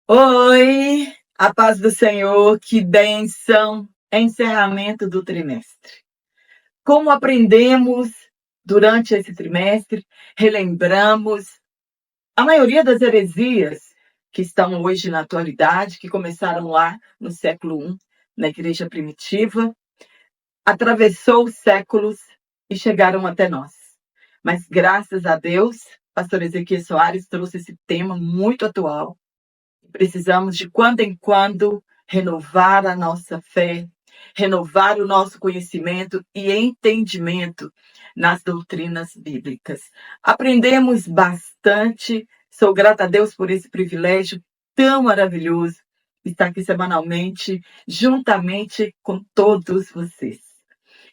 Oi, a paz do Senhor, que bênção! Encerramento do trimestre. Como aprendemos durante esse trimestre, relembramos a maioria das heresias que estão hoje na atualidade, que começaram lá no século I, na igreja primitiva, atravessou os séculos e chegaram até nós. Mas graças a Deus, pastor Ezequiel Soares trouxe esse tema muito atual. Precisamos, de quando em quando, renovar a nossa fé, renovar o nosso conhecimento e entendimento nas doutrinas bíblicas. Aprendemos bastante. Sou grata a Deus por esse privilégio tão maravilhoso de estar aqui semanalmente, juntamente com todos vocês.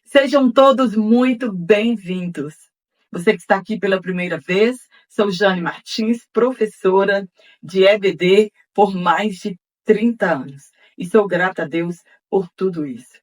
Sejam todos muito bem-vindos. Você que está aqui pela primeira vez, sou Jane Martins, professora de EBD por mais de 30 anos. E sou grata a Deus por tudo isso.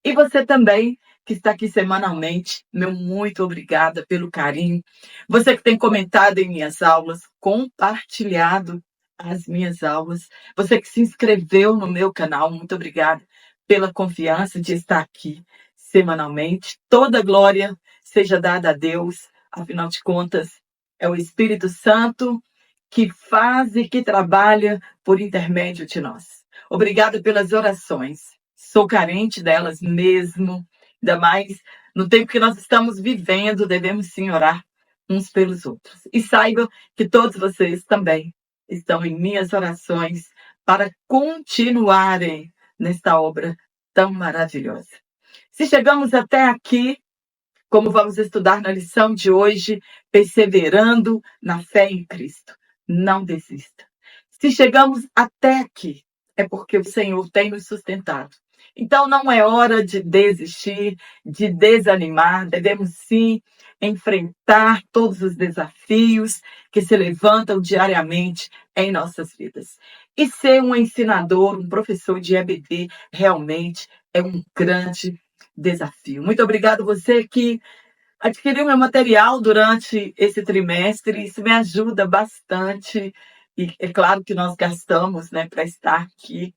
E você também, que está aqui semanalmente, meu muito obrigada pelo carinho. Você que tem comentado em minhas aulas, compartilhado as minhas aulas. Você que se inscreveu no meu canal, muito obrigada pela confiança de estar aqui semanalmente. Toda glória seja dada a Deus, afinal de contas, é o Espírito Santo que faz e que trabalha por intermédio de nós. Obrigada pelas orações. Sou carente delas mesmo, ainda mais no tempo que nós estamos vivendo, devemos sim orar uns pelos outros. E saibam que todos vocês também estão em minhas orações para continuarem nesta obra tão maravilhosa. Se chegamos até aqui, como vamos estudar na lição de hoje, perseverando na fé em Cristo. Não desista. Se chegamos até aqui, é porque o Senhor tem nos sustentado. Então não é hora de desistir, de desanimar. Devemos sim enfrentar todos os desafios que se levantam diariamente em nossas vidas. E ser um ensinador, um professor de EBD, realmente é um grande desafio. Muito obrigado você que adquiriu meu material durante esse trimestre. Isso me ajuda bastante. E é claro que nós gastamos, né, para estar aqui,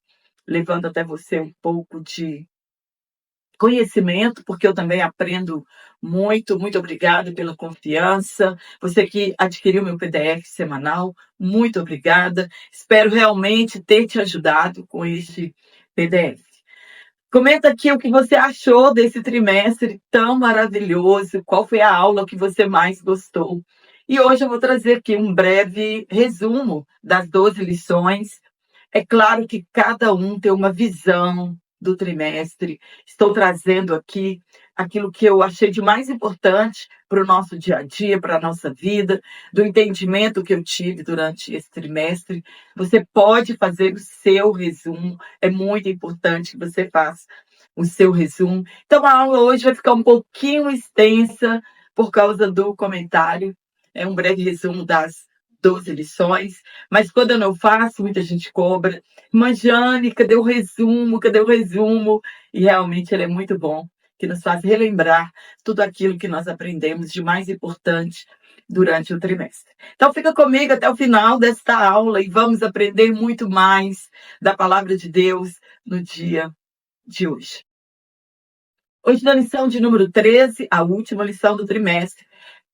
levando até você um pouco de conhecimento, porque eu também aprendo muito. Muito obrigada pela confiança. Você que adquiriu meu PDF semanal, muito obrigada. Espero realmente ter te ajudado com este PDF. Comenta aqui o que você achou desse trimestre tão maravilhoso, qual foi a aula que você mais gostou. E hoje eu vou trazer aqui um breve resumo das 12 lições. É claro que cada um tem uma visão do trimestre. Estou trazendo aqui aquilo que eu achei de mais importante para o nosso dia a dia, para a nossa vida, do entendimento que eu tive durante esse trimestre. Você pode fazer o seu resumo, é muito importante que você faça o seu resumo. Então, a aula hoje vai ficar um pouquinho extensa por causa do comentário. É um breve resumo das 12 lições, mas quando eu não faço, muita gente cobra. Mas, Jane, cadê o resumo? Cadê o resumo? E realmente ele é muito bom, que nos faz relembrar tudo aquilo que nós aprendemos de mais importante durante o trimestre. Então, fica comigo até o final desta aula e vamos aprender muito mais da palavra de Deus no dia de hoje. Hoje, na lição de número 13, a última lição do trimestre,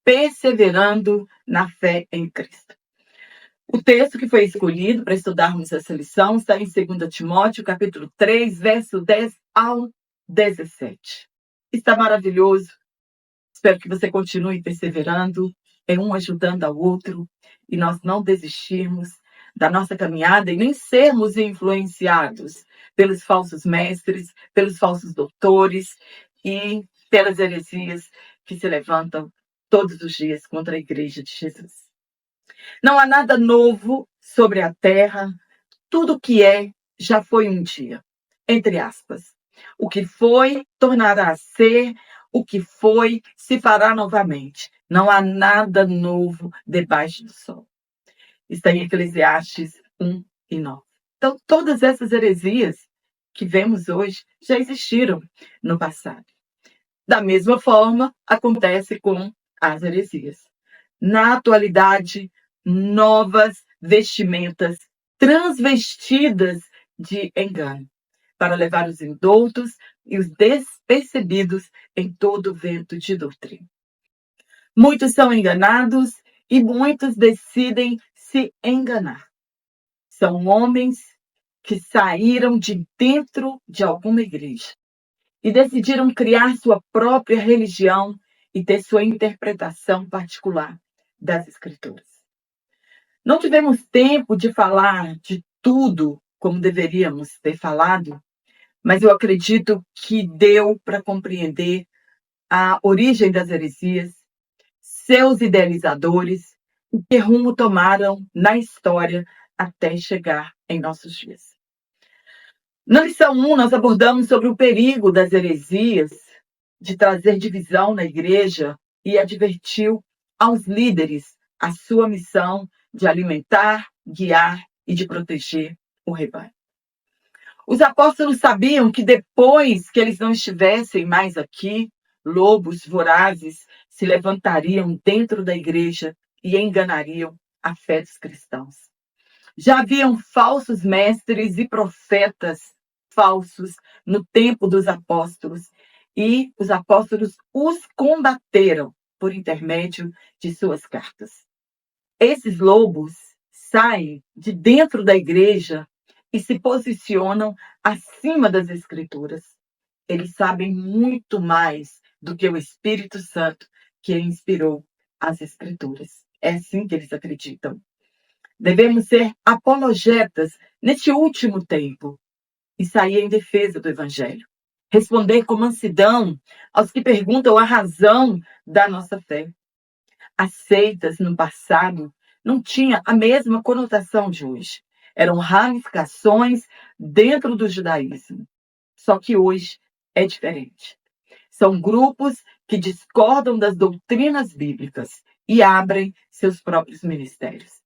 perseverando na fé em Cristo. O texto que foi escolhido para estudarmos essa lição está em 2 Timóteo, capítulo 3, verso 10 ao 17. Está maravilhoso. Espero que você continue perseverando, um ajudando ao outro, e nós não desistirmos da nossa caminhada e nem sermos influenciados pelos falsos mestres, pelos falsos doutores e pelas heresias que se levantam todos os dias contra a Igreja de Jesus. Não há nada novo sobre a terra, tudo que é já foi um dia, entre aspas. O que foi tornará a ser, o que foi se fará novamente. Não há nada novo debaixo do sol. Está em Eclesiastes 1 e 9. Então, todas essas heresias que vemos hoje já existiram no passado. Da mesma forma, acontece com as heresias. Na atualidade, novas vestimentas transvestidas de engano, para levar os indoutos e os despercebidos em todo vento de doutrina. Muitos são enganados e muitos decidem se enganar. São homens que saíram de dentro de alguma igreja e decidiram criar sua própria religião e ter sua interpretação particular das Escrituras. Não tivemos tempo de falar de tudo como deveríamos ter falado, mas eu acredito que deu para compreender a origem das heresias, seus idealizadores e que rumo tomaram na história até chegar em nossos dias. Na lição 1, nós abordamos sobre o perigo das heresias, de trazer divisão na igreja e advertiu aos líderes a sua missão de alimentar, guiar e de proteger o rebanho. Os apóstolos sabiam que depois que eles não estivessem mais aqui, lobos vorazes se levantariam dentro da igreja e enganariam a fé dos cristãos. Já haviam falsos mestres e profetas falsos no tempo dos apóstolos e os apóstolos os combateram por intermédio de suas cartas. Esses lobos saem de dentro da igreja e se posicionam acima das Escrituras. Eles sabem muito mais do que o Espírito Santo que inspirou as Escrituras. É assim que eles acreditam. Devemos ser apologetas neste último tempo e sair em defesa do Evangelho. Responder com mansidão aos que perguntam a razão da nossa fé. As seitas no passado não tinham a mesma conotação de hoje. Eram ramificações dentro do judaísmo. Só que hoje é diferente. São grupos que discordam das doutrinas bíblicas e abrem seus próprios ministérios.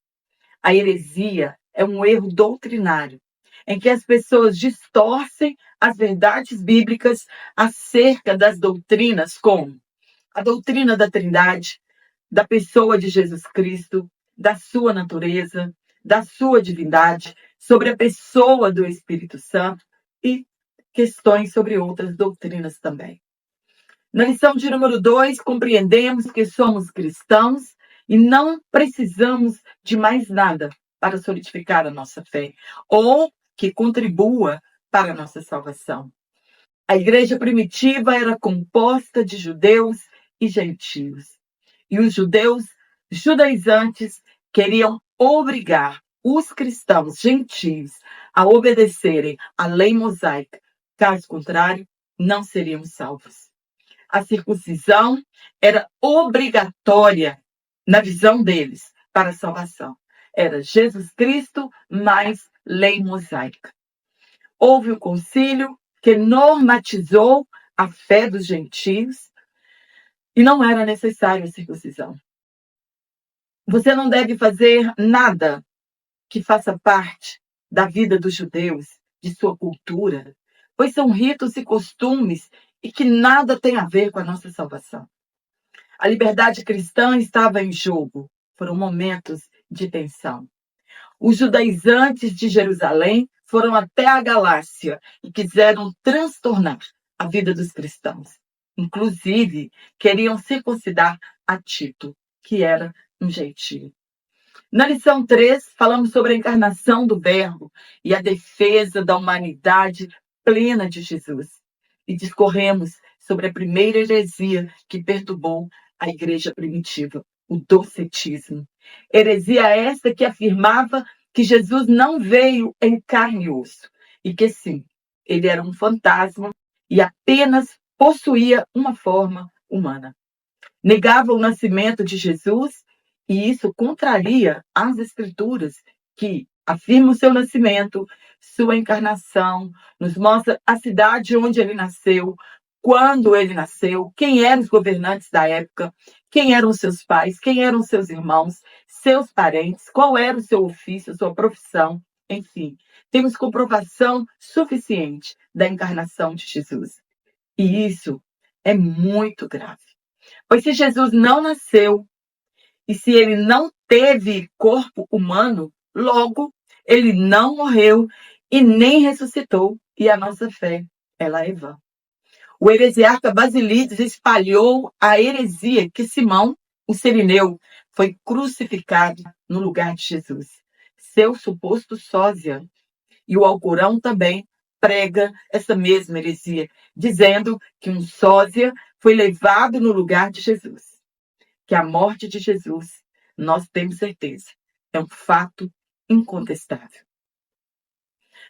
A heresia é um erro doutrinário, em que as pessoas distorcem as verdades bíblicas acerca das doutrinas, como a doutrina da Trindade, da pessoa de Jesus Cristo, da sua natureza, da sua divindade, sobre a pessoa do Espírito Santo e questões sobre outras doutrinas também. Na lição de número 2, compreendemos que somos cristãos e não precisamos de mais nada para solidificar a nossa fé ou que contribua para a nossa salvação. A igreja primitiva era composta de judeus e gentios. E os judeus judaizantes queriam obrigar os cristãos gentios a obedecerem à lei mosaica. Caso contrário, não seriam salvos. A circuncisão era obrigatória na visão deles para a salvação. Era Jesus Cristo mais lei mosaica. Houve um concílio que normatizou a fé dos gentios e não era necessário a circuncisão. Você não deve fazer nada que faça parte da vida dos judeus, de sua cultura, pois são ritos e costumes e que nada tem a ver com a nossa salvação. A liberdade cristã estava em jogo. Foram momentos de tensão. Os judaizantes de Jerusalém foram até a Galácia e quiseram transtornar a vida dos cristãos. Inclusive, queriam circuncidar a Tito, que era um gentio. Na lição 3, falamos sobre a encarnação do Verbo e a defesa da humanidade plena de Jesus. E discorremos sobre a primeira heresia que perturbou a igreja primitiva, o docetismo. Heresia esta que afirmava que Jesus não veio em carne e osso, e que sim, ele era um fantasma e apenas possuía uma forma humana. Negava o nascimento de Jesus e isso contraria as Escrituras que afirmam o seu nascimento, sua encarnação, nos mostra a cidade onde ele nasceu, quando ele nasceu, quem eram os governantes da época, quem eram seus pais, quem eram seus irmãos, seus parentes, qual era o seu ofício, sua profissão, enfim. Temos comprovação suficiente da encarnação de Jesus. E isso é muito grave. Pois se Jesus não nasceu e se ele não teve corpo humano, logo ele não morreu e nem ressuscitou, e a nossa fé, ela é vã. O heresiarca Basílides espalhou a heresia que Simão, o Cireneu, foi crucificado no lugar de Jesus, seu suposto sósia. E o Alcorão também prega essa mesma heresia, dizendo que um sósia foi levado no lugar de Jesus. Que a morte de Jesus, nós temos certeza, é um fato incontestável.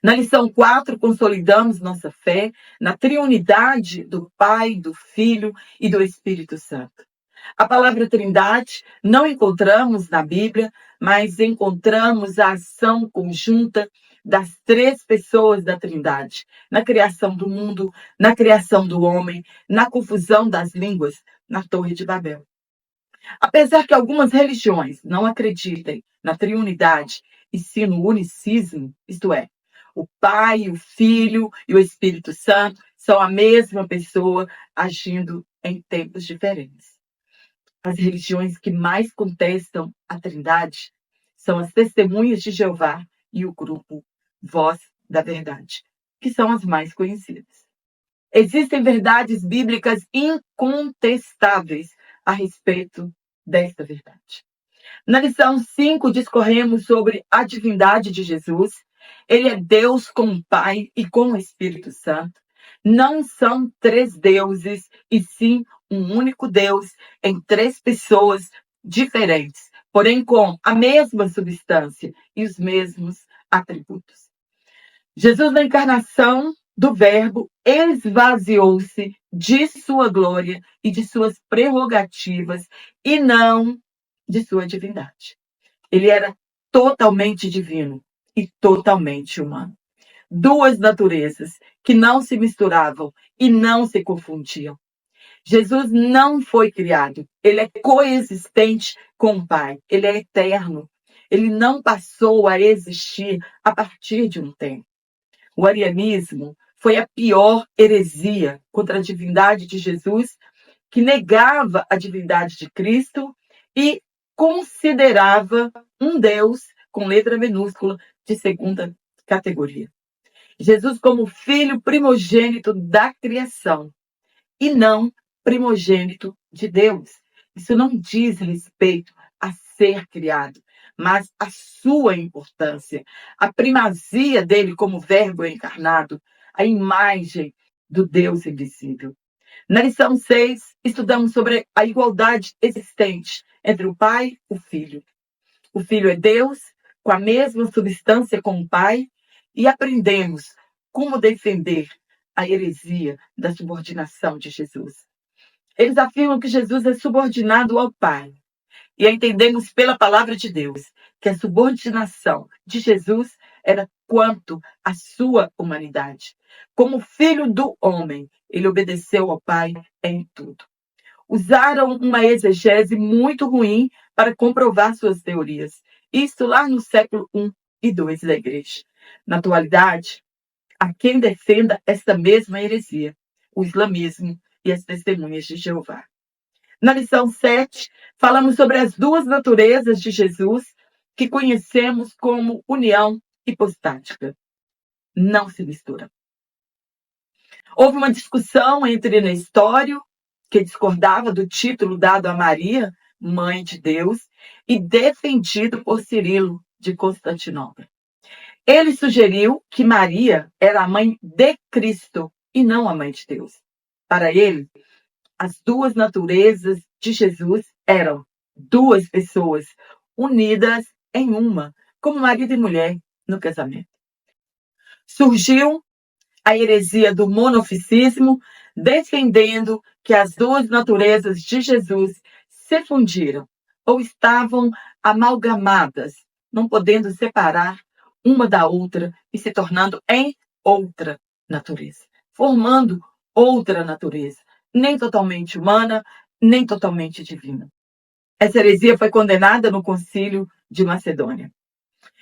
Na lição 4, consolidamos nossa fé na triunidade do Pai, do Filho e do Espírito Santo. A palavra trindade não encontramos na Bíblia, mas encontramos a ação conjunta das três pessoas da Trindade, na criação do mundo, na criação do homem, na confusão das línguas, na Torre de Babel. Apesar que algumas religiões não acreditem na triunidade e sim no unicismo, isto é, o Pai, o Filho e o Espírito Santo são a mesma pessoa agindo em tempos diferentes. As religiões que mais contestam a Trindade são as Testemunhas de Jeová e o grupo Voz da Verdade, que são as mais conhecidas. Existem verdades bíblicas incontestáveis a respeito desta verdade. Na lição 5, discorremos sobre a divindade de Jesus. Ele é Deus com o Pai e com o Espírito Santo. Não são três deuses, e sim um único Deus em três pessoas diferentes, porém com a mesma substância e os mesmos atributos. Jesus, na encarnação do Verbo, esvaziou-se de sua glória e de suas prerrogativas e não de sua divindade. Ele era totalmente divino e totalmente humano. Duas naturezas que não se misturavam e não se confundiam. Jesus não foi criado, ele é coexistente com o Pai, ele é eterno. Ele não passou a existir a partir de um tempo. O arianismo foi a pior heresia contra a divindade de Jesus, que negava a divindade de Cristo e considerava um Deus com letra minúscula de segunda categoria. Jesus como filho primogênito da criação e não primogênito de Deus. Isso não diz respeito a ser criado, mas a sua importância, a primazia dele como verbo encarnado, a imagem do Deus invisível. Na lição 6, estudamos sobre a igualdade existente entre o Pai e o Filho. O Filho é Deus, com a mesma substância com o Pai, e aprendemos como defender a heresia da subordinação de Jesus. Eles afirmam que Jesus é subordinado ao Pai. E entendemos pela palavra de Deus que a subordinação de Jesus era quanto à sua humanidade. Como filho do homem, ele obedeceu ao Pai em tudo. Usaram uma exegese muito ruim para comprovar suas teorias. Isso lá no século I e II da Igreja. Na atualidade, há quem defenda esta mesma heresia, o islamismo e as testemunhas de Jeová. Na lição 7, falamos sobre as duas naturezas de Jesus que conhecemos como união hipostática. Não se misturam. Houve uma discussão entre Nestório, que discordava do título dado a Maria, mãe de Deus, e defendido por Cirilo, de Constantinopla. Ele sugeriu que Maria era a mãe de Cristo e não a mãe de Deus. Para ele, as duas naturezas de Jesus eram duas pessoas unidas em uma, como marido e mulher no casamento. Surgiu a heresia do monofisismo, defendendo que as duas naturezas de Jesus se fundiram ou estavam amalgamadas, não podendo separar uma da outra e se tornando em outra natureza, formando outra natureza, nem totalmente humana, nem totalmente divina. Essa heresia foi condenada no Concílio de Macedônia.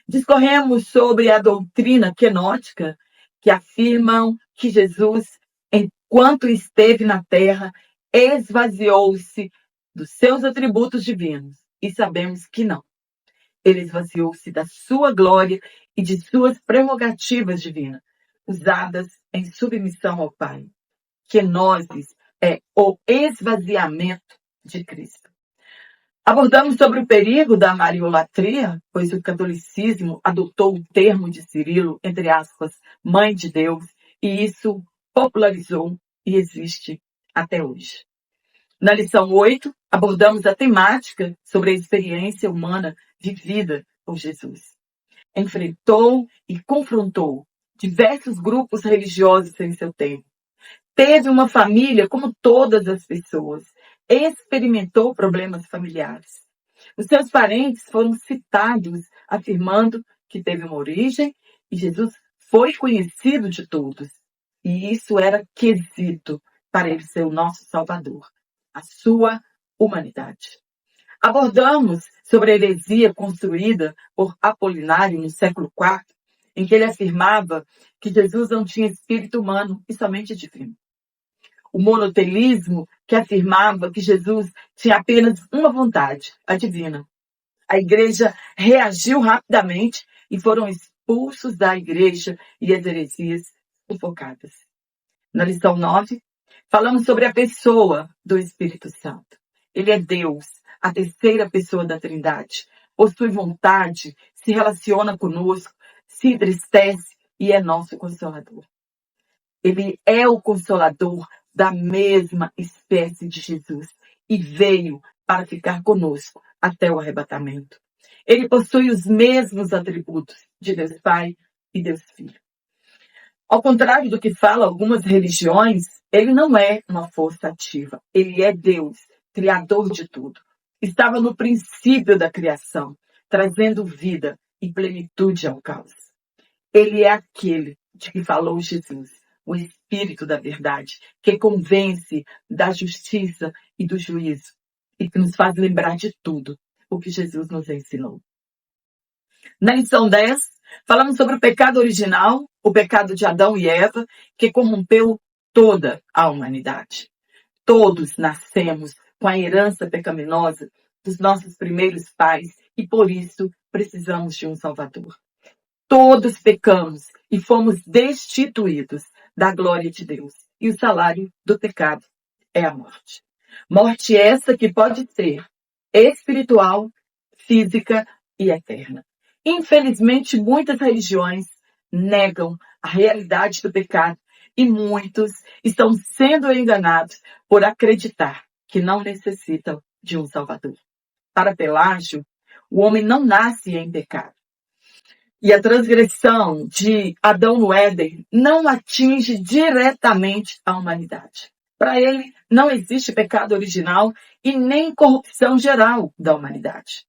Discorremos sobre a doutrina quenótica, que afirmam que Jesus, enquanto esteve na terra, esvaziou-se dos seus atributos divinos. E sabemos que não. Ele esvaziou-se da sua glória e de suas prerrogativas divinas, usadas em submissão ao Pai. Kenosis é o esvaziamento de Cristo. Abordamos sobre o perigo da mariolatria, pois o catolicismo adotou o termo de Cirilo, entre aspas, mãe de Deus, e isso popularizou e existe até hoje. Na lição 8, abordamos a temática sobre a experiência humana vivida por Jesus. Enfrentou e confrontou diversos grupos religiosos em seu tempo. Teve uma família como todas as pessoas. Experimentou problemas familiares. Os seus parentes foram citados afirmando que teve uma origem e Jesus foi conhecido de todos. E isso era quesito para ele ser o nosso Salvador, a sua humanidade. Abordamos sobre a heresia construída por Apolinário no século IV, em que ele afirmava que Jesus não tinha espírito humano e somente divino. O monoteísmo, que afirmava que Jesus tinha apenas uma vontade, a divina. A igreja reagiu rapidamente e foram expulsos da igreja e as heresias sufocadas. Na lição 9, falamos sobre a pessoa do Espírito Santo. Ele é Deus, a terceira pessoa da Trindade. Possui vontade, se relaciona conosco, se entristece e é nosso Consolador. Ele é o Consolador da mesma espécie de Jesus e veio para ficar conosco até o arrebatamento. Ele possui os mesmos atributos de Deus Pai e Deus Filho. Ao contrário do que falam algumas religiões, ele não é uma força ativa. Ele é Deus, Criador de tudo. Estava no princípio da criação, trazendo vida e plenitude ao caos. Ele é aquele de que falou Jesus, o Espírito da verdade, que convence da justiça e do juízo e que nos faz lembrar de tudo o que Jesus nos ensinou. Na lição 10, falamos sobre o pecado original, o pecado de Adão e Eva, que corrompeu toda a humanidade. Todos nascemos com a herança pecaminosa dos nossos primeiros pais e, por isso, precisamos de um Salvador. Todos pecamos e fomos destituídos da glória de Deus. E o salário do pecado é a morte. Morte essa que pode ser espiritual, física e eterna. Infelizmente, muitas religiões negam a realidade do pecado e muitos estão sendo enganados por acreditar que não necessitam de um Salvador. Para Pelágio, o homem não nasce em pecado. E a transgressão de Adão no Éden não atinge diretamente a humanidade. Para ele, não existe pecado original e nem corrupção geral da humanidade.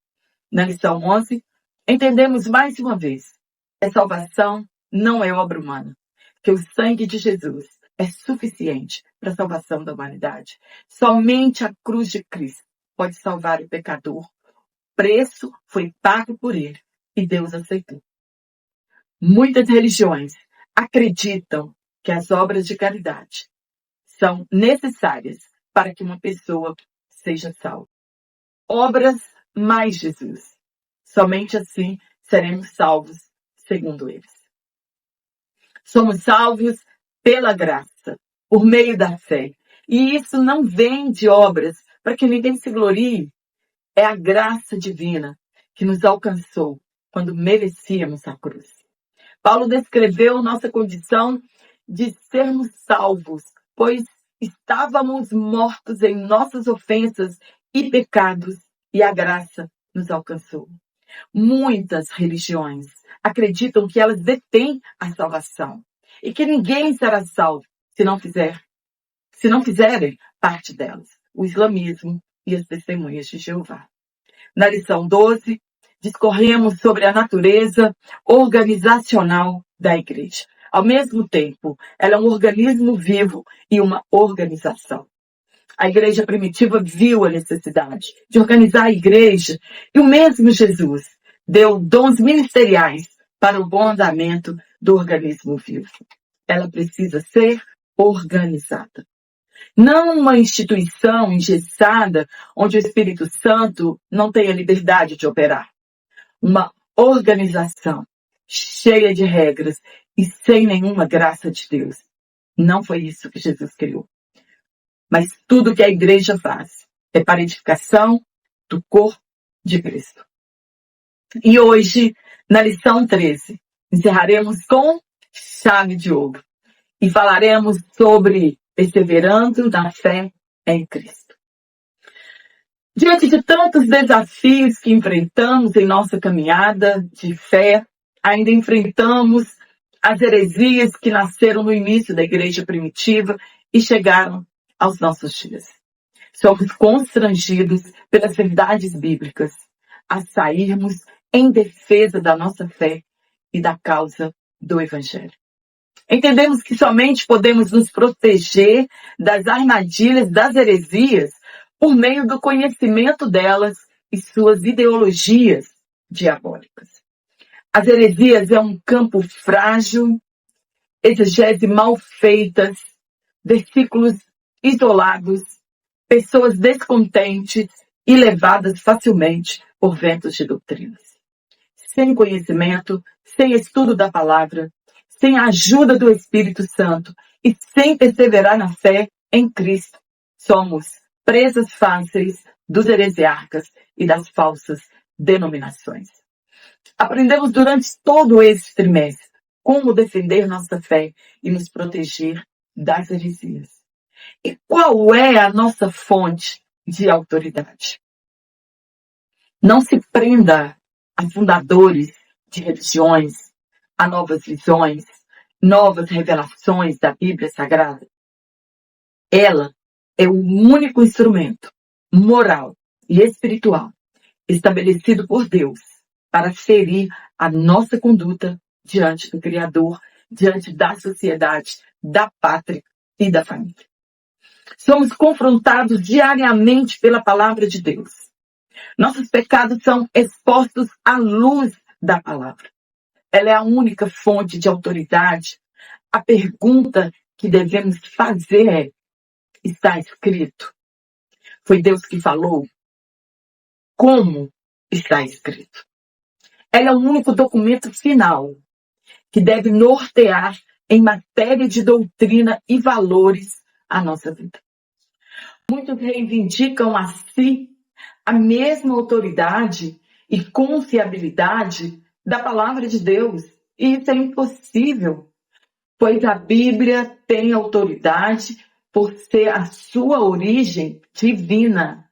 Na lição 11, entendemos mais uma vez que a salvação não é obra humana, que o sangue de Jesus é suficiente para a salvação da humanidade. Somente a cruz de Cristo pode salvar o pecador. O preço foi pago por ele e Deus aceitou. Muitas religiões acreditam que as obras de caridade são necessárias para que uma pessoa seja salva. Obras mais Jesus. Somente assim seremos salvos, segundo eles. Somos salvos pela graça, por meio da fé. E isso não vem de obras para que ninguém se glorie. É a graça divina que nos alcançou quando merecíamos a cruz. Paulo descreveu nossa condição de sermos salvos, pois estávamos mortos em nossas ofensas e pecados, e a graça nos alcançou. Muitas religiões acreditam que elas detêm a salvação e que ninguém será salvo se não fizerem parte delas, o islamismo e as testemunhas de Jeová. Na lição 12, discorremos sobre a natureza organizacional da igreja. Ao mesmo tempo, ela é um organismo vivo e uma organização. A igreja primitiva viu a necessidade de organizar a igreja e o mesmo Jesus deu dons ministeriais para o bom andamento do organismo vivo. Ela precisa ser organizada. Não uma instituição engessada onde o Espírito Santo não tenha liberdade de operar. Uma organização cheia de regras e sem nenhuma graça de Deus. Não foi isso que Jesus criou. Mas tudo que a igreja faz é para a edificação do corpo de Cristo. E hoje, na lição 13, encerraremos com chave de ouro e falaremos sobre perseverando na fé em Cristo. Diante de tantos desafios que enfrentamos em nossa caminhada de fé, ainda enfrentamos as heresias que nasceram no início da igreja primitiva e chegaram aos nossos dias. Somos constrangidos pelas verdades bíblicas a sairmos em defesa da nossa fé e da causa do Evangelho. Entendemos que somente podemos nos proteger das armadilhas das heresias por meio do conhecimento delas e suas ideologias diabólicas. As heresias é um campo frágil, exegese mal feitas, versículos isolados, pessoas descontentes e levadas facilmente por ventos de doutrinas. Sem conhecimento, sem estudo da palavra, sem a ajuda do Espírito Santo e sem perseverar na fé em Cristo, somos presas fáceis dos heresiarcas e das falsas denominações. Aprendemos durante todo esse trimestre como defender nossa fé e nos proteger das heresias. E qual é a nossa fonte de autoridade? Não se prenda a fundadores de religiões, a novas visões, novas revelações da Bíblia Sagrada. Ela é o único instrumento moral e espiritual estabelecido por Deus para ferir a nossa conduta diante do Criador, diante da sociedade, da pátria e da família. Somos confrontados diariamente pela palavra de Deus. Nossos pecados são expostos à luz da palavra. Ela é a única fonte de autoridade. A pergunta que devemos fazer é: está escrito? Foi Deus que falou? Como está escrito? Ela é o único documento final que deve nortear em matéria de doutrina e valores a nossa vida. Muitos reivindicam a si a mesma autoridade e confiabilidade da palavra de Deus. E isso é impossível, pois a Bíblia tem autoridade por ser a sua origem divina.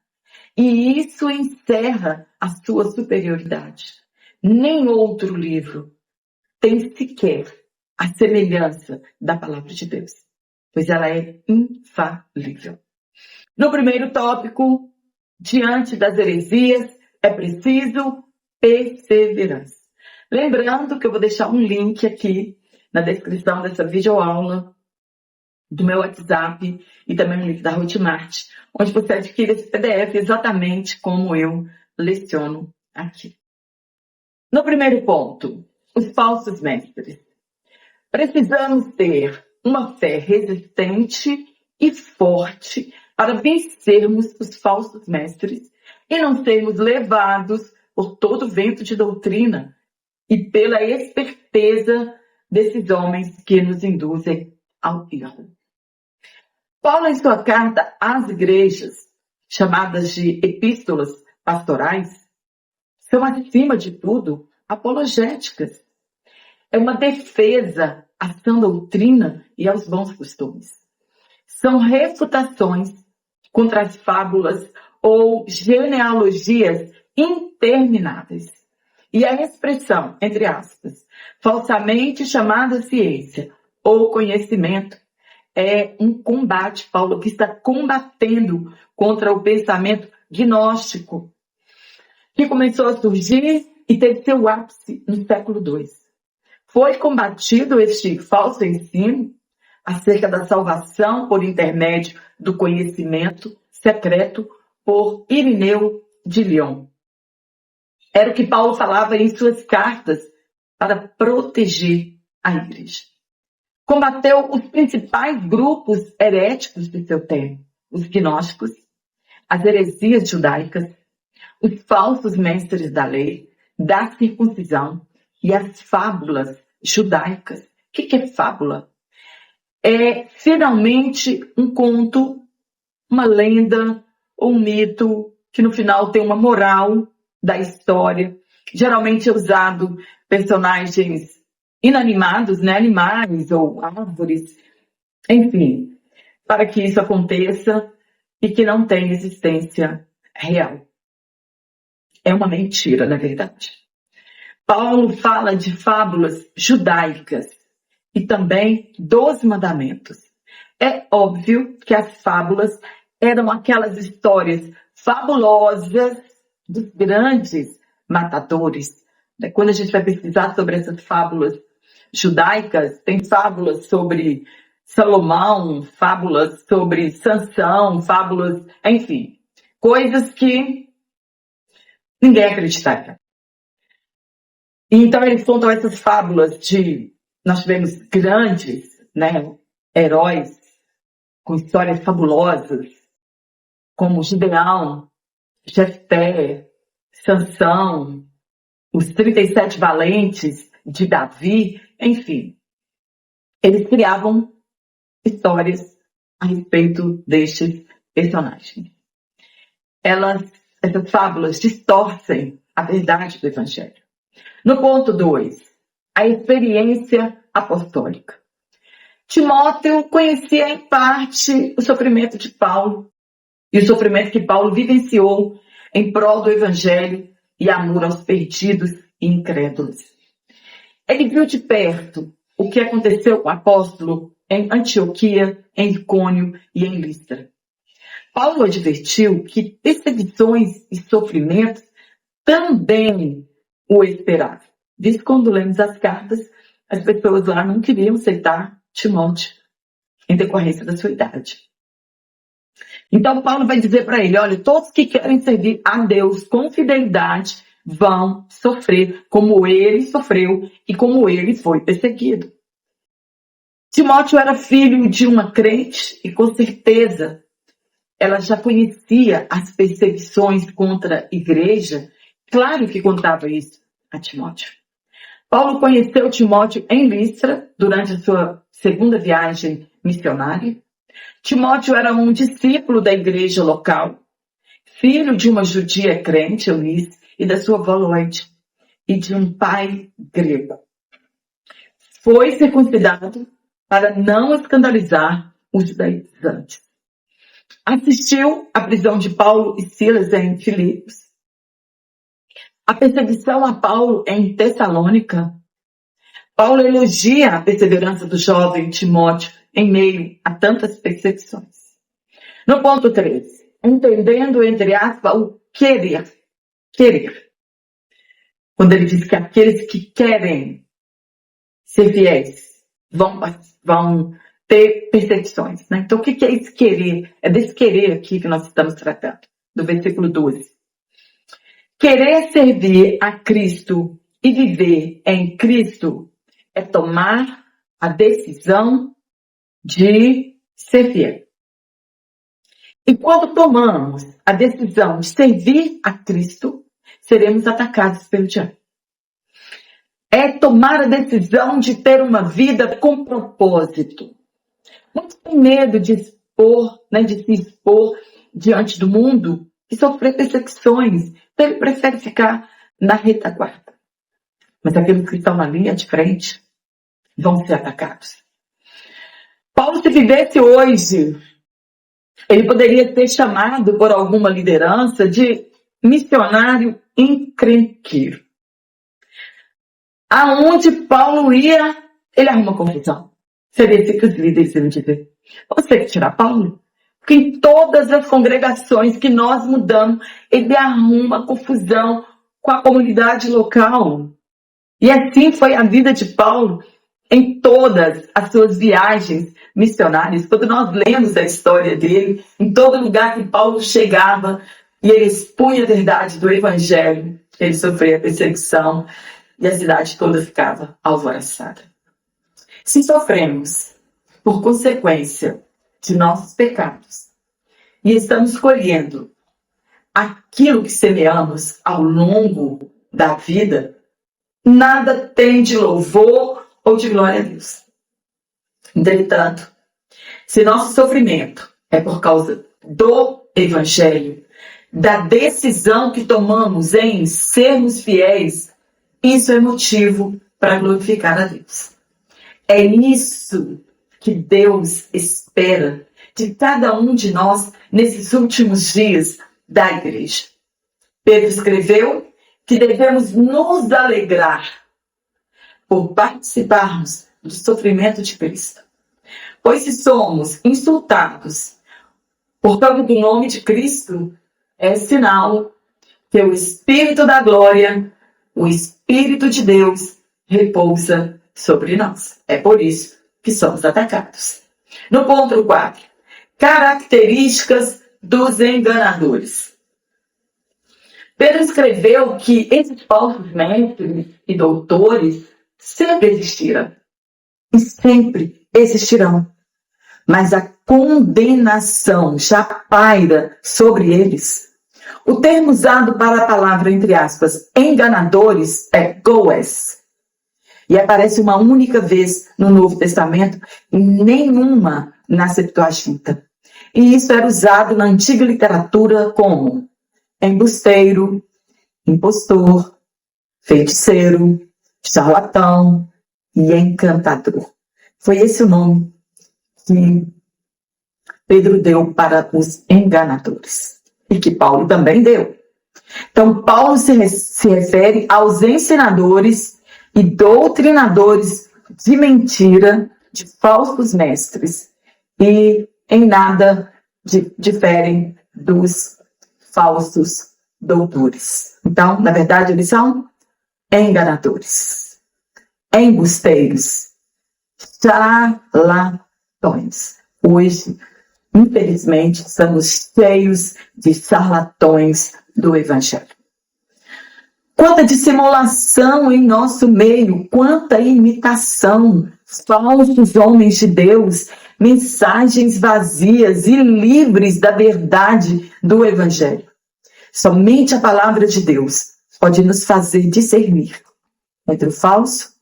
E isso encerra a sua superioridade. Nem outro livro tem sequer a semelhança da palavra de Deus, pois ela é infalível. No primeiro tópico, diante das heresias, é preciso perseverança. Lembrando que eu vou deixar um link aqui na descrição dessa videoaula do meu WhatsApp e também um link da Hotmart, onde você adquire esse PDF exatamente como eu leciono aqui. No primeiro ponto, os falsos mestres. Precisamos ter uma fé resistente e forte para vencermos os falsos mestres e não sermos levados por todo vento de doutrina e pela esperteza desses homens que nos induzem ao erro. Paulo, em sua carta às igrejas, chamadas de epístolas pastorais, são, acima de tudo, apologéticas. É uma defesa à sã doutrina e aos bons costumes. São refutações contra as fábulas ou genealogias intermináveis. E a expressão, entre aspas, falsamente chamada ciência ou conhecimento, é um combate, Paulo, que está combatendo contra o pensamento gnóstico, que começou a surgir e teve seu ápice no século II. Foi combatido este falso ensino acerca da salvação por intermédio do conhecimento secreto por Irineu de Lyon. Era o que Paulo falava em suas cartas para proteger a igreja. Combateu os principais grupos heréticos de seu tempo, os gnósticos, as heresias judaicas, os falsos mestres da lei, da circuncisão e as fábulas judaicas. O que é fábula? É finalmente um conto, uma lenda, um mito, que no final tem uma moral da história. Geralmente é usado personagens inanimados, né? Animais ou árvores, enfim, para que isso aconteça e que não tem existência real. É uma mentira, na verdade. Paulo fala de fábulas judaicas e também dos mandamentos. É óbvio que as fábulas eram aquelas histórias fabulosas dos grandes matadores. Quando a gente vai pesquisar sobre essas fábulas judaicas, tem fábulas sobre Salomão, fábulas sobre Sansão, fábulas, enfim, coisas que ninguém acreditaria. Então eles contam essas fábulas de... Nós tivemos grandes, né, heróis com histórias fabulosas, como Gideão, Jefté, Sansão, os 37 valentes de Davi, enfim. Eles criavam histórias a respeito destes personagens. Essas fábulas distorcem a verdade do Evangelho. No ponto 2, a experiência apostólica. Timóteo conhecia em parte o sofrimento de Paulo e o sofrimento que Paulo vivenciou em prol do Evangelho e amor aos perdidos e incrédulos. Ele viu de perto o que aconteceu com o apóstolo em Antioquia, em Icônio e em Listra. Paulo advertiu que perseguições e sofrimentos também o esperavam. Diz que quando lemos as cartas, as pessoas lá não queriam aceitar Timóteo em decorrência da sua idade. Então Paulo vai dizer para ele, olha, todos que querem servir a Deus com fidelidade vão sofrer como ele sofreu e como ele foi perseguido. Timóteo era filho de uma crente e com certeza ela já conhecia as perseguições contra a igreja. Claro que contava isso a Timóteo. Paulo conheceu Timóteo em Listra durante a sua segunda viagem missionária. Timóteo era um discípulo da igreja local, filho de uma judia crente, Eunice, e da sua avó Loide, e de um pai grego. Foi circuncidado para não escandalizar os judaizantes. Assistiu à prisão de Paulo e Silas em Filipos, a perseguição a Paulo em Tessalônica. Paulo elogia a perseverança do jovem Timóteo em meio a tantas perseguições. No ponto 3, entendendo, entre aspas, o querer. Quando ele diz que aqueles que querem ser fiéis vão ter perseguições. Né? Então, o que é esse querer? É desse querer aqui que nós estamos tratando, do versículo 12. Querer servir a Cristo e viver em Cristo é tomar a decisão de ser fiel. E quando tomamos a decisão de servir a Cristo, seremos atacados pelo diabo. É tomar a decisão de ter uma vida com propósito. Muitos têm medo de se expor diante do mundo e sofrer perseguições. Então ele prefere ficar na retaguarda. Mas aqueles que estão na linha de frente vão ser atacados. Paulo, se vivesse hoje, ele poderia ser chamado por alguma liderança de missionário encrenqueiro. Aonde Paulo ia, ele arruma confusão. Seria assim que os líderes iam dizer. Vamos ter que tirar Paulo? Porque em todas as congregações que nós mudamos, ele arruma confusão com a comunidade local. E assim foi a vida de Paulo em todas as suas viagens missionárias. Quando nós lemos a história dele, em todo lugar que Paulo chegava e ele expunha a verdade do Evangelho, ele sofria perseguição e a cidade toda ficava alvoroçada. Se sofremos por consequência de nossos pecados e estamos colhendo aquilo que semeamos ao longo da vida, nada tem de louvor ou de glória a Deus. Entretanto, se nosso sofrimento é por causa do Evangelho, da decisão que tomamos em sermos fiéis, isso é motivo para glorificar a Deus. É isso que Deus espera de cada um de nós nesses últimos dias da igreja. Pedro escreveu que devemos nos alegrar por participarmos do sofrimento de Cristo. Pois se somos insultados por causa do nome de Cristo, é sinal que o Espírito da glória, o Espírito de Deus, repousa sobre nós. É por isso que somos atacados. No ponto 4, características dos enganadores. Pedro escreveu que esses falsos mestres e doutores sempre existiram e sempre existirão. Mas a condenação já paira sobre eles. O termo usado para a palavra, entre aspas, enganadores é goes. E aparece uma única vez no Novo Testamento e nenhuma na Septuaginta. E isso era usado na antiga literatura como embusteiro, impostor, feiticeiro, charlatão e encantador. Foi esse o nome que Pedro deu para os enganadores e que Paulo também deu. Então, Paulo se refere aos ensinadores e doutrinadores de mentira, de falsos mestres, e em nada diferem dos falsos doutores. Então, na verdade, eles são enganadores, embusteiros, charlatões. Hoje, infelizmente, estamos cheios de charlatões do Evangelho. Quanta dissimulação em nosso meio, quanta imitação, falsos homens de Deus, mensagens vazias e livres da verdade do Evangelho. Somente a palavra de Deus pode nos fazer discernir entre o falso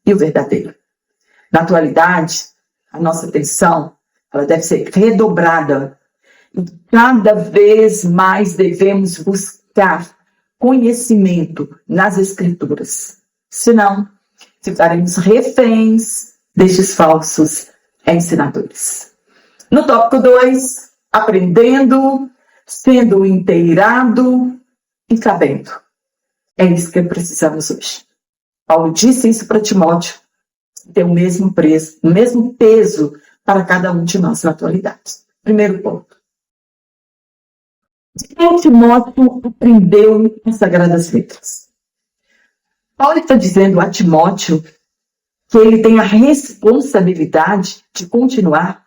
e o verdadeiro. Na atualidade, a nossa atenção ela deve ser redobrada. E cada vez mais devemos buscar conhecimento nas Escrituras. Senão, ficaremos reféns destes falsos ensinadores. No tópico 2, aprendendo, sendo inteirado e sabendo. É isso que precisamos hoje. Paulo disse isso para Timóteo. Tem o mesmo peso para cada um de nós na atualidade. Primeiro ponto. De quem Timóteo aprendeu as Sagradas Letras? Paulo está dizendo a Timóteo que ele tem a responsabilidade de continuar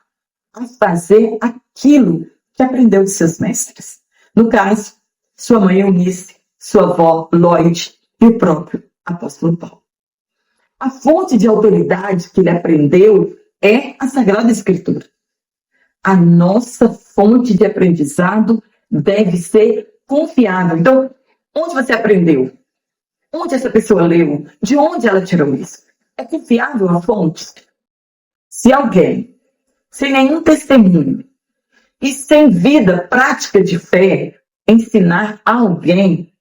a fazer aquilo que aprendeu de seus mestres. No caso, sua mãe Eunice, sua avó Lloyd e o próprio apóstolo Paulo. A fonte de autoridade que ele aprendeu é a Sagrada Escritura. A nossa fonte de aprendizado deve ser confiável. Então, onde você aprendeu? Onde essa pessoa leu? De onde ela tirou isso? É confiável a fonte? Se alguém, sem nenhum testemunho e sem vida prática de fé, ensinar a alguém,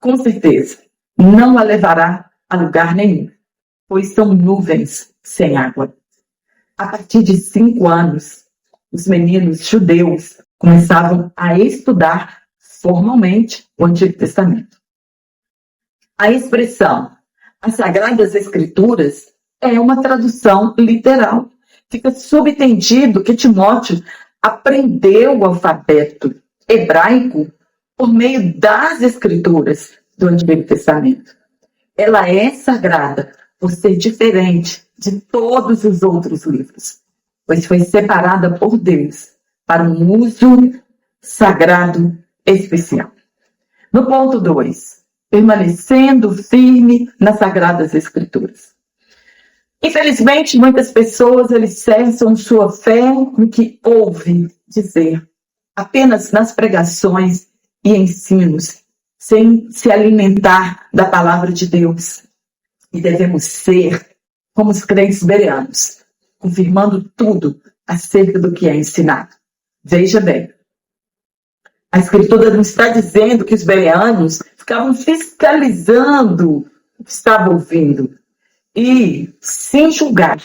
com certeza, não a levará a lugar nenhum, pois são nuvens sem água. A partir de 5 anos, os meninos judeus começavam a estudar formalmente o Antigo Testamento. A expressão as Sagradas Escrituras é uma tradução literal. Fica subentendido que Timóteo aprendeu o alfabeto hebraico por meio das Escrituras do Antigo Testamento. Ela é sagrada por ser diferente de todos os outros livros, pois foi separada por Deus para um uso sagrado especial. No ponto 2, permanecendo firme nas Sagradas Escrituras. Infelizmente, muitas pessoas alicerçam sua fé no que ouve dizer, apenas nas pregações e ensinos, sem se alimentar da palavra de Deus. E devemos ser como os crentes bereanos, confirmando tudo acerca do que é ensinado. Veja bem, a Escritura não está dizendo que os bereanos ficavam fiscalizando o que estava ouvindo e, sem julgar,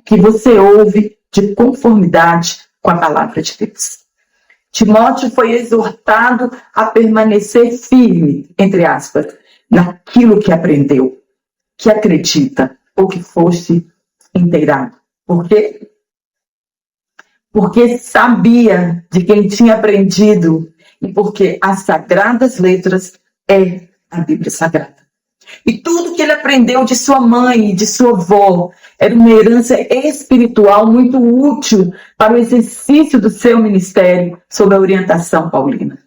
que você ouve de conformidade com a palavra de Deus. Timóteo foi exortado a permanecer firme, entre aspas, naquilo que aprendeu, que acredita ou que fosse inteirado. Por quê? Porque sabia de quem tinha aprendido e porque as Sagradas Letras é a Bíblia Sagrada. E tudo que ele aprendeu de sua mãe e de sua avó era uma herança espiritual muito útil para o exercício do seu ministério sob a orientação paulina.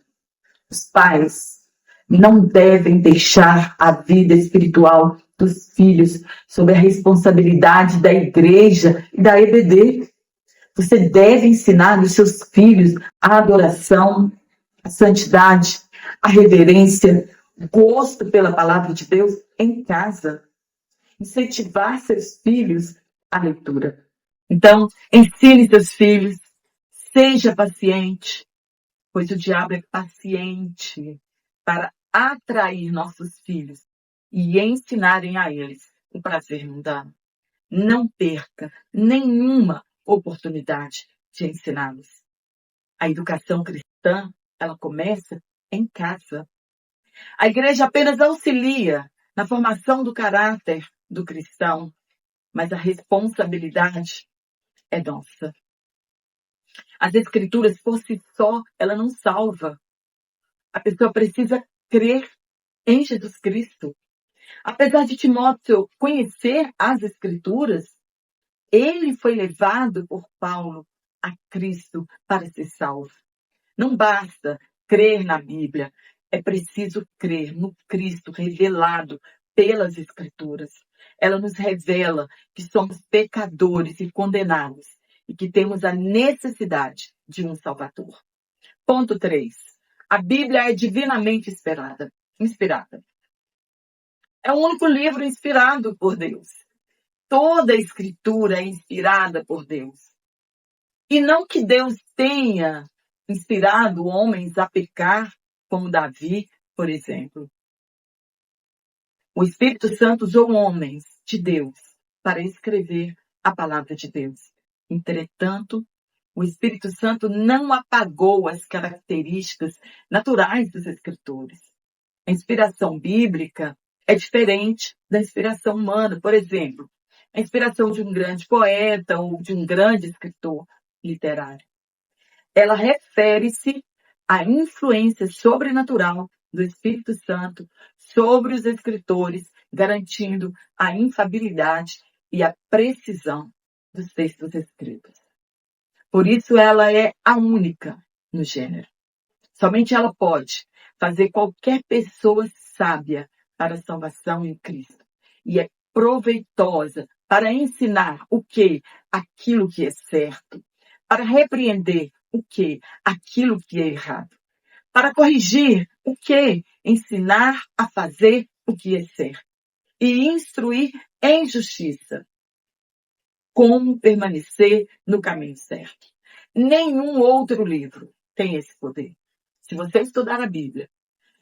Os pais não devem deixar a vida espiritual dos filhos sob a responsabilidade da igreja e da EBD. Você deve ensinar os seus filhos a adoração, a santidade, a reverência, o gosto pela palavra de Deus em casa. Incentivar seus filhos à leitura. Então, ensine seus filhos, seja paciente, pois o diabo é paciente para atrair nossos filhos e ensinarem a eles o prazer mundano. Não perca nenhuma oportunidade de ensiná-los. A educação cristã, ela começa em casa. A igreja apenas auxilia na formação do caráter do cristão, mas a responsabilidade é nossa. As escrituras, por si só, ela não salva. A pessoa precisa crer em Jesus Cristo. Apesar de Timóteo conhecer as escrituras, ele foi levado por Paulo a Cristo para ser salvo. Não basta crer na Bíblia, é preciso crer no Cristo revelado pelas Escrituras. Ela nos revela que somos pecadores e condenados e que temos a necessidade de um Salvador. Ponto 3. A Bíblia é divinamente inspirada. É o único livro inspirado por Deus. Toda a Escritura é inspirada por Deus. E não que Deus tenha inspirado homens a pecar, como Davi, por exemplo. O Espírito Santo usou homens de Deus para escrever a palavra de Deus. Entretanto, o Espírito Santo não apagou as características naturais dos escritores. A inspiração bíblica é diferente da inspiração humana. Por exemplo, a inspiração de um grande poeta ou de um grande escritor literário. Ela refere-se à influência sobrenatural do Espírito Santo sobre os escritores, garantindo a infalibilidade e a precisão dos textos escritos. Por isso, ela é a única no gênero. Somente ela pode fazer qualquer pessoa sábia para a salvação em Cristo. E é proveitosa para ensinar o que? Aquilo que é certo. Para repreender o que? Aquilo que é errado. Para corrigir o que? Ensinar a fazer o que é certo. E instruir em justiça. Como permanecer no caminho certo. Nenhum outro livro tem esse poder. Se você estudar a Bíblia,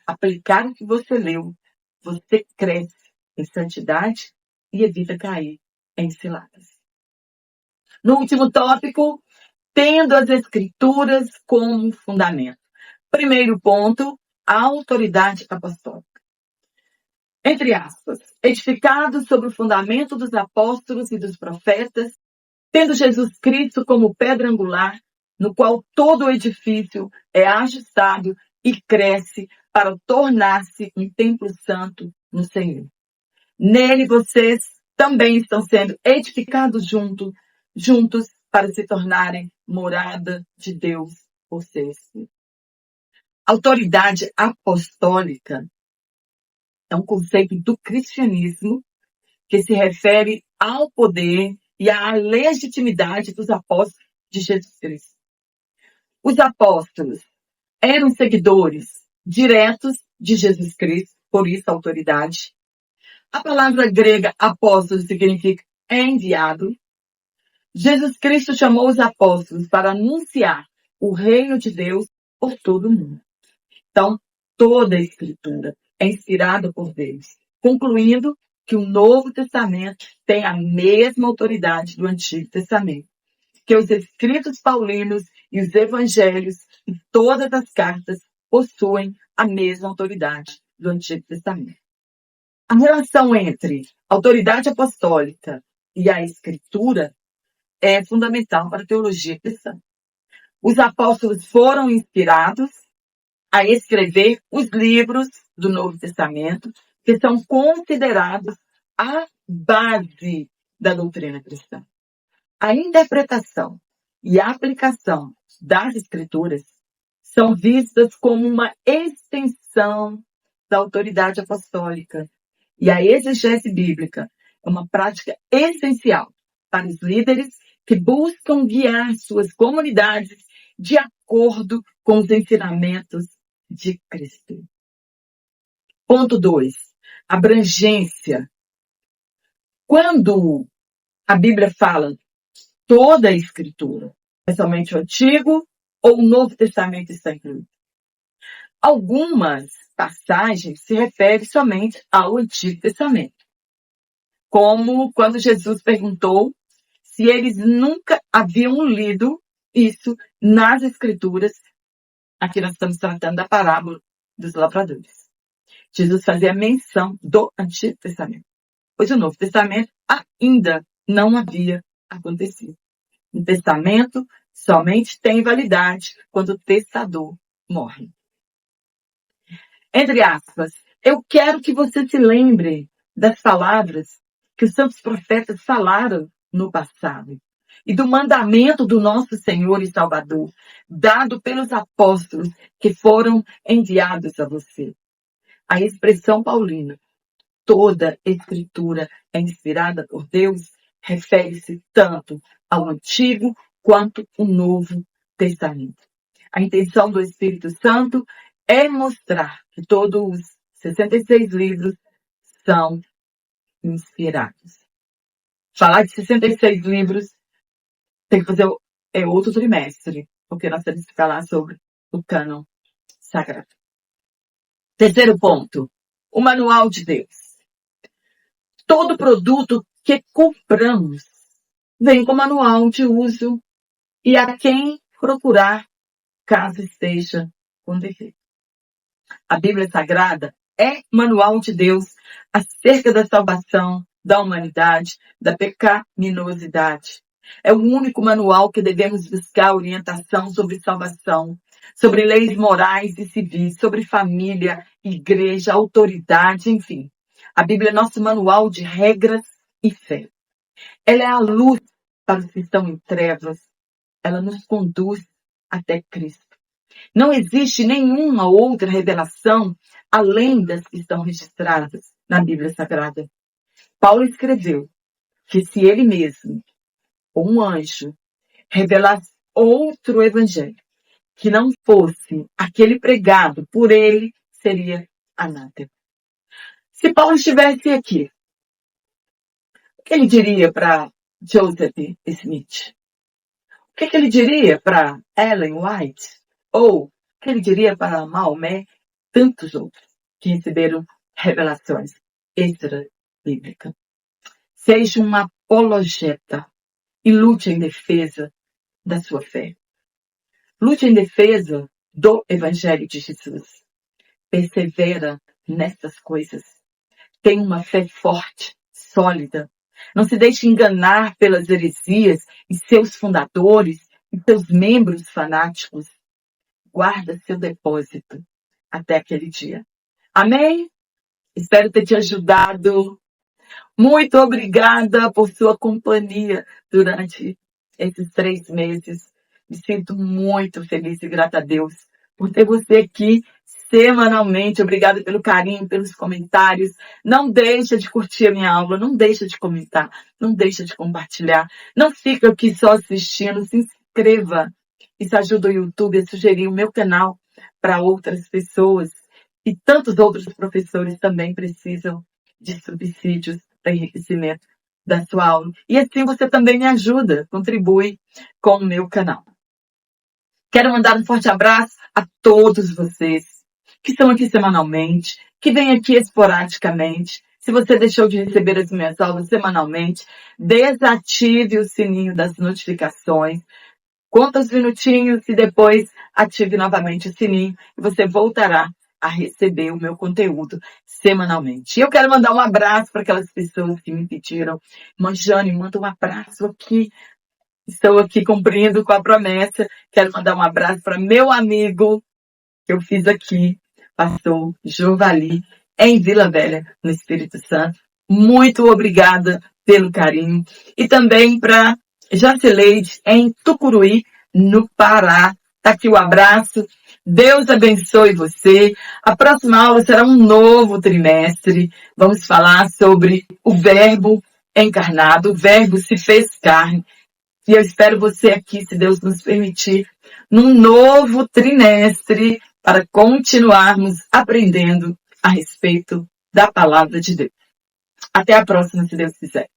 aplicar o que você leu, você cresce em santidade e evita cair em ciladas. No último tópico, tendo as Escrituras como fundamento. Primeiro ponto, a autoridade apostólica. Entre aspas, edificado sobre o fundamento dos apóstolos e dos profetas, tendo Jesus Cristo como pedra angular, no qual todo o edifício é ajustado e cresce para tornar-se um templo santo no Senhor. Nele vocês também estão sendo edificados juntos para se tornarem morada de Deus por seu Espírito. Autoridade apostólica é um conceito do cristianismo que se refere ao poder e à legitimidade dos apóstolos de Jesus Cristo. Os apóstolos eram seguidores diretos de Jesus Cristo, por isso a autoridade. A palavra grega apóstolo significa enviado. Jesus Cristo chamou os apóstolos para anunciar o reino de Deus por todo o mundo. Então, toda a Escritura é inspirada por Deus, concluindo que o Novo Testamento tem a mesma autoridade do Antigo Testamento, que os escritos paulinos e os evangelhos e todas as cartas possuem a mesma autoridade do Antigo Testamento. A relação entre a autoridade apostólica e a Escritura é fundamental para a teologia cristã. Os apóstolos foram inspirados a escrever os livros do Novo Testamento, que são considerados a base da doutrina cristã. A interpretação e a aplicação das Escrituras são vistas como uma extensão da autoridade apostólica. E a exegese bíblica é uma prática essencial para os líderes que buscam guiar suas comunidades de acordo com os ensinamentos de Cristo. Ponto 2. Abrangência. Quando a Bíblia fala toda a Escritura, é somente o Antigo ou o Novo Testamento está incluído? Algumas passagens se referem somente ao Antigo Testamento, como quando Jesus perguntou se eles nunca haviam lido isso nas Escrituras. Aqui nós estamos tratando da parábola dos lavradores. Jesus fazia menção do Antigo Testamento, pois o Novo Testamento ainda não havia acontecido. O testamento somente tem validade quando o testador morre. Entre aspas, eu quero que você se lembre das palavras que os santos profetas falaram no passado e do mandamento do nosso Senhor e Salvador, dado pelos apóstolos que foram enviados a você. A expressão paulina, toda Escritura é inspirada por Deus, refere-se tanto ao Antigo quanto ao Novo Testamento. A intenção do Espírito Santo é mostrar que todos os 66 livros são inspirados. Falar de 66 livros tem que fazer outro trimestre, porque nós temos que falar sobre o cânon sagrado. Terceiro ponto, o manual de Deus. Todo produto que compramos vem com manual de uso e a quem procurar caso esteja com defeito. A Bíblia Sagrada é manual de Deus acerca da salvação da humanidade, da pecaminosidade. É o único manual que devemos buscar orientação sobre salvação, sobre leis morais e civis, sobre família, igreja, autoridade, enfim. A Bíblia é nosso manual de regras e fé. Ela é a luz para os que estão em trevas. Ela nos conduz até Cristo. Não existe nenhuma outra revelação além das que estão registradas na Bíblia Sagrada. Paulo escreveu que se ele mesmo, ou um anjo, revelasse outro evangelho que não fosse aquele pregado por ele, seria anátema. Se Paulo estivesse aqui, o que ele diria para Joseph Smith? O que ele diria para Ellen White? Ou o que ele diria para Maomé? Tantos outros que receberam revelações extra-bíblicas. Seja um apologeta e lute em defesa da sua fé. Lute em defesa do Evangelho de Jesus. Persevera nessas coisas. Tenha uma fé forte, sólida. Não se deixe enganar pelas heresias e seus fundadores e seus membros fanáticos. Guarda seu depósito até aquele dia. Amém? Espero ter te ajudado. Muito obrigada por sua companhia durante esses 3 meses. Me sinto muito feliz e grata a Deus por ter você aqui semanalmente. Obrigada pelo carinho, pelos comentários. Não deixa de curtir a minha aula, não deixa de comentar, não deixa de compartilhar. Não fica aqui só assistindo, se inscreva. Isso ajuda o YouTube a sugerir o meu canal para outras pessoas. E tantos outros professores também precisam de subsídios para enriquecimento da sua aula. E assim você também me ajuda, contribui com o meu canal. Quero mandar um forte abraço a todos vocês que estão aqui semanalmente, que vêm aqui esporadicamente. Se você deixou de receber as minhas aulas semanalmente, desative o sininho das notificações, conta os minutinhos e depois ative novamente o sininho e você voltará a receber o meu conteúdo semanalmente. E eu quero mandar um abraço para aquelas pessoas que me pediram: Mãe Jane, manda um abraço aqui. Estou aqui cumprindo com a promessa. Quero mandar um abraço para meu amigo que eu fiz aqui, pastor Jovali, em Vila Velha, no Espírito Santo. Muito obrigada pelo carinho. E também para Jaceleide, em Tucuruí, no Pará. Está aqui o abraço. Deus abençoe você. A próxima aula será um novo trimestre. Vamos falar sobre o Verbo encarnado. O Verbo se fez carne. E eu espero você aqui, se Deus nos permitir, num novo trimestre para continuarmos aprendendo a respeito da palavra de Deus. Até a próxima, se Deus quiser.